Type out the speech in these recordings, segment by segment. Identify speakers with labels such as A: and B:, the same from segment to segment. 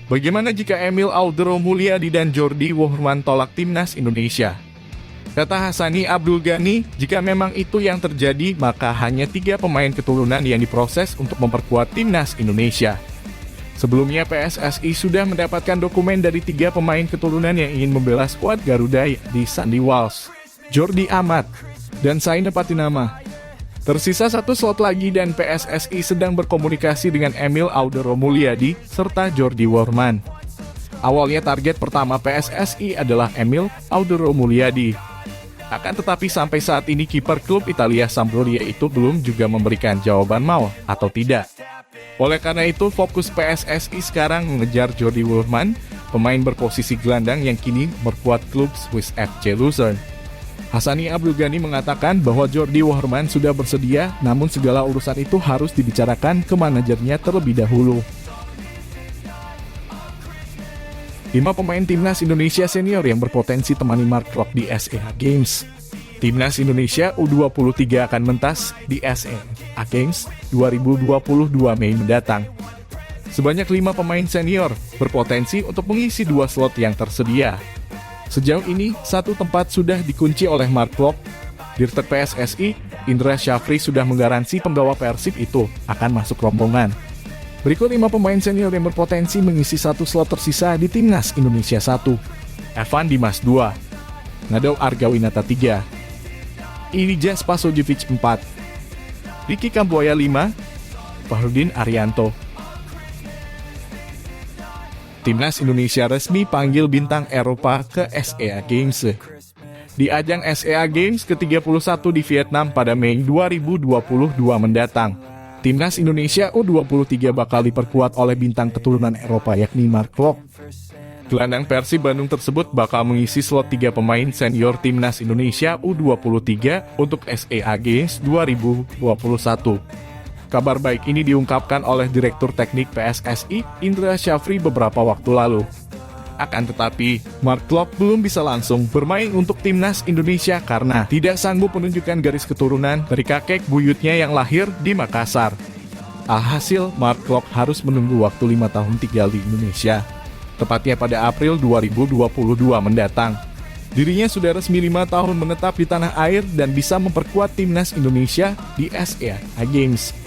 A: Bagaimana jika Emil Audero Mulyadi dan Jordi Wohrman tolak timnas Indonesia? Kata Hassani Abdul Ghani, jika memang itu yang terjadi, maka hanya 3 pemain keturunan yang diproses untuk memperkuat timnas Indonesia. Sebelumnya PSSI sudah mendapatkan dokumen dari 3 pemain keturunan yang ingin membela skuad Garuda di Sandy Walsh, Jordi Amat, dan Saina Patinama. Tersisa 1 slot lagi dan PSSI sedang berkomunikasi dengan Emil Audero Mulyadi serta Jordi Wohrman. Awalnya target pertama PSSI adalah Emil Audero Mulyadi. Akan tetapi sampai saat ini kiper klub Italia Sampdoria itu belum juga memberikan jawaban mau atau tidak. Oleh karena itu, fokus PSSI sekarang mengejar Jordi Wohrman, pemain berposisi gelandang yang kini memperkuat klub Swiss FC Luzern. Hassani Abdul Ghani mengatakan bahwa Jordi Wohrman sudah bersedia, namun segala urusan itu harus dibicarakan ke manajernya terlebih dahulu. 5 pemain timnas Indonesia senior yang berpotensi temani Mark Klok di SEA Games. Timnas Indonesia U23 akan mentas di SEA Games 2022 Mei mendatang. Sebanyak 5 pemain senior berpotensi untuk mengisi 2 slot yang tersedia. Sejauh ini, 1 tempat sudah dikunci oleh Mark Klok. Dirtek PSSI, Indra Syafri sudah menggaransi penggawa Persib itu akan masuk rombongan. Berikut 5 pemain senior yang berpotensi mengisi 1 slot tersisa di Timnas Indonesia 1. Evan Dimas 2, Nadal Argawinata 3, Ilija Spasojevic 4, Ricky Kambuaya 5, Fahrudin Arianto. Timnas Indonesia resmi panggil bintang Eropa ke SEA Games. Di ajang SEA Games ke-31 di Vietnam pada Mei 2022 mendatang, Timnas Indonesia U23 bakal diperkuat oleh bintang keturunan Eropa yakni Mark Klok. Gelandang Persib Bandung tersebut bakal mengisi slot 3 pemain senior Timnas Indonesia U23 untuk SEA Games 2021. Kabar baik ini diungkapkan oleh Direktur Teknik PSSI, Indra Syafri beberapa waktu lalu. Akan tetapi, Mark Klok belum bisa langsung bermain untuk Timnas Indonesia karena tidak sanggup menunjukkan garis keturunan dari kakek buyutnya yang lahir di Makassar. Alhasil, Mark Klok harus menunggu waktu 5 tahun tinggal di Indonesia, tepatnya pada April 2022 mendatang. Dirinya sudah resmi 5 tahun menetap di tanah air dan bisa memperkuat Timnas Indonesia di SEA Games.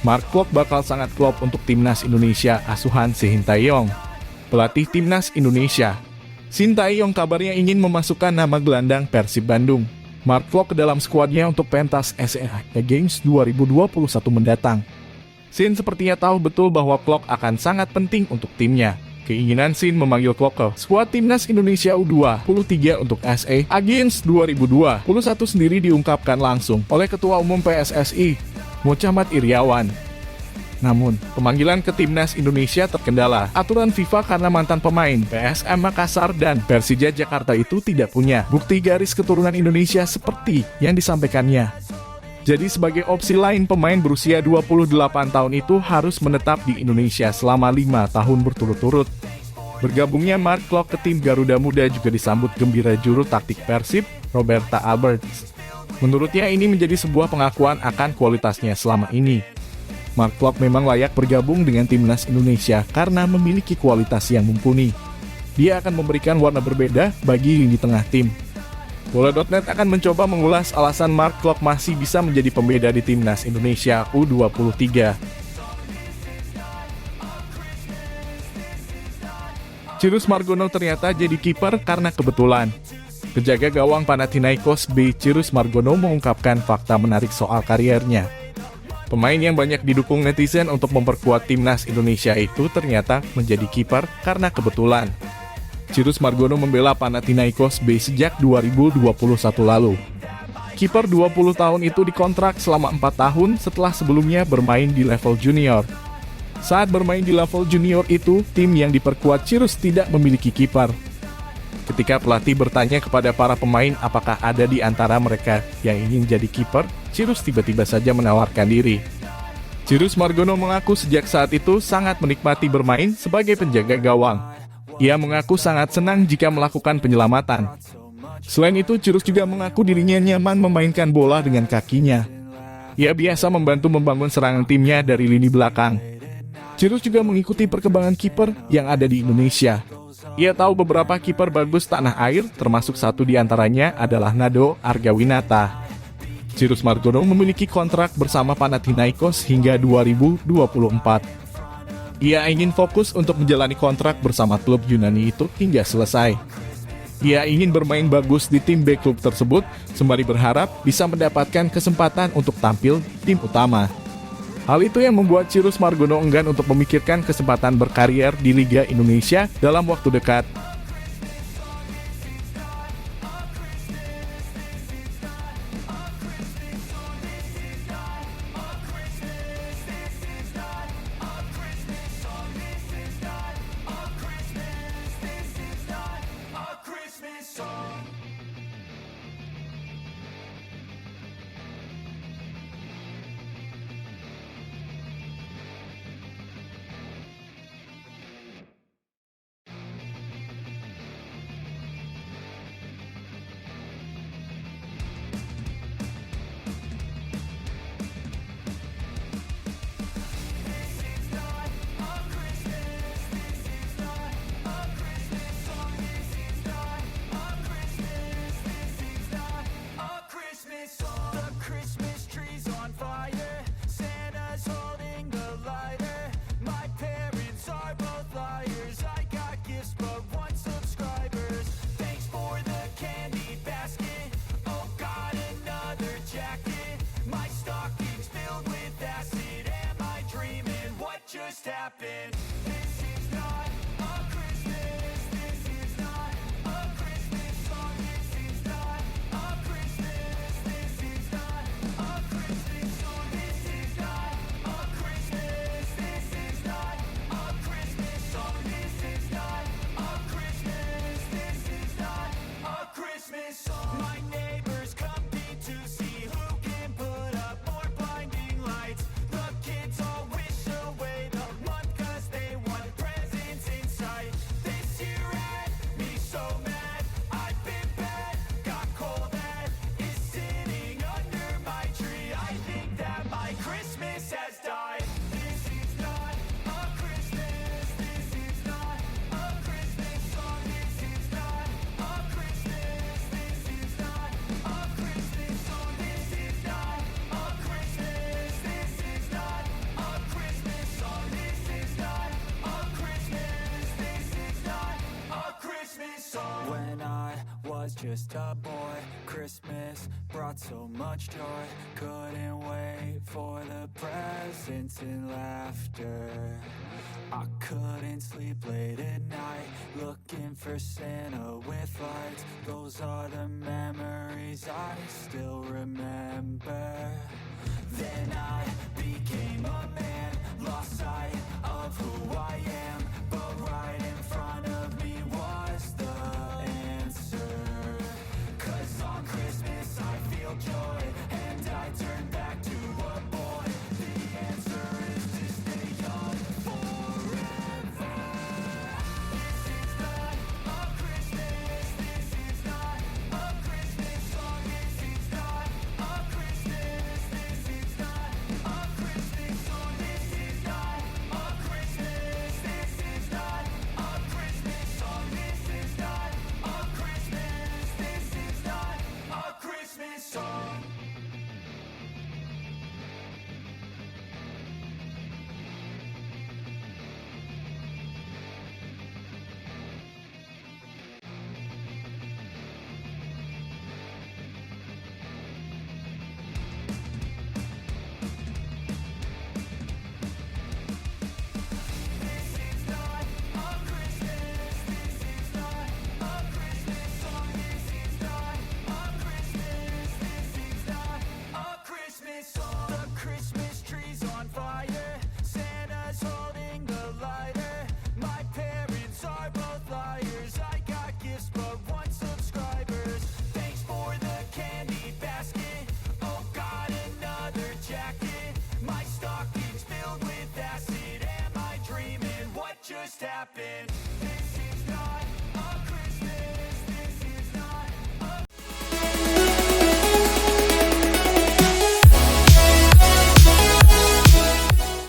A: Mark Klok bakal sangat klop untuk Timnas Indonesia asuhan Sintayong, pelatih Timnas Indonesia. Sintayong kabarnya ingin memasukkan nama gelandang Persib Bandung, Mark Klok ke dalam skuadnya untuk pentas SEA Games 2021 mendatang. Sin sepertinya tahu betul bahwa Klok akan sangat penting untuk timnya. Keinginan Sin memanggil Klok ke skuad Timnas Indonesia U23 untuk SEA Games 2021 sendiri diungkapkan langsung oleh Ketua Umum PSSI, Muhammad Iriawan. Namun, pemanggilan ke Timnas Indonesia terkendala aturan FIFA karena mantan pemain PSM Makassar dan Persija Jakarta itu tidak punya bukti garis keturunan Indonesia seperti yang disampaikannya. Jadi sebagai opsi lain, pemain berusia 28 tahun itu harus menetap di Indonesia selama 5 tahun berturut-turut. Bergabungnya Mark Klok ke tim Garuda Muda juga disambut gembira juru taktik Persib, Roberta Alberts. Menurutnya ini menjadi sebuah pengakuan akan kualitasnya selama ini. Mark Klok memang layak bergabung dengan Timnas Indonesia karena memiliki kualitas yang mumpuni. Dia akan memberikan warna berbeda bagi lini tengah tim. Bola.net akan mencoba mengulas alasan Mark Klok masih bisa menjadi pembeda di Timnas Indonesia U23. Cyrus Margono ternyata jadi kiper karena kebetulan. Penjaga gawang Panathinaikos B. Cyrus Margono mengungkapkan fakta menarik soal kariernya. Pemain yang banyak didukung netizen untuk memperkuat Timnas Indonesia itu ternyata menjadi kiper karena kebetulan. Cyrus Margono membela Panathinaikos B sejak 2021 lalu. Kiper 20 tahun itu dikontrak selama 4 tahun setelah sebelumnya bermain di level junior. Saat bermain di level junior itu, tim yang diperkuat Cyrus tidak memiliki kiper. Ketika pelatih bertanya kepada para pemain apakah ada di antara mereka yang ingin jadi kiper, Cyrus tiba-tiba saja menawarkan diri. Cyrus Margono mengaku sejak saat itu sangat menikmati bermain sebagai penjaga gawang. Ia mengaku sangat senang jika melakukan penyelamatan. Selain itu, Cyrus juga mengaku dirinya nyaman memainkan bola dengan kakinya. Ia biasa membantu membangun serangan timnya dari lini belakang. Cyrus juga mengikuti perkembangan kiper yang ada di Indonesia. Ia tahu beberapa kiper bagus tanah air, termasuk satu di antaranya adalah Nado Argawinata. Cyrus Margono memiliki kontrak bersama Panathinaikos hingga 2024. Ia ingin fokus untuk menjalani kontrak bersama klub Yunani itu hingga selesai. Ia ingin bermain bagus di tim B klub tersebut, sembari berharap bisa mendapatkan kesempatan untuk tampil di tim utama. Hal itu yang membuat Cyrus Margono enggan untuk memikirkan kesempatan berkarier di Liga Indonesia dalam waktu dekat.
B: Happened. This is not a Christmas. This is not a Christmas song. This is not a Christmas. This is not a Christmas song. This is not a Christmas. This is not a Christmas song. This is not a Christmas. This is not a Christmas song. My neighbors compete to see who can put up more blinding lights. The kids all wish away the month 'cause they want presents in sight. This year had me so mad. I've been bad, got cold that is sitting under my tree. I think that my Christmas has died. This is not a Christmas. This is not a Christmas song. This is not a Christmas. This is not a Christmas song. This is not a Christmas. This is not a Christmas song. This is not a Christmas. This is not a Christmas song. When I was just a boy, Christmas brought so much joy. Couldn't wait for the presents and laughter. I couldn't sleep late at night, looking for Santa with lights. Those are the memories I still remember. Then I became a man, lost sight of who I am, but right in front of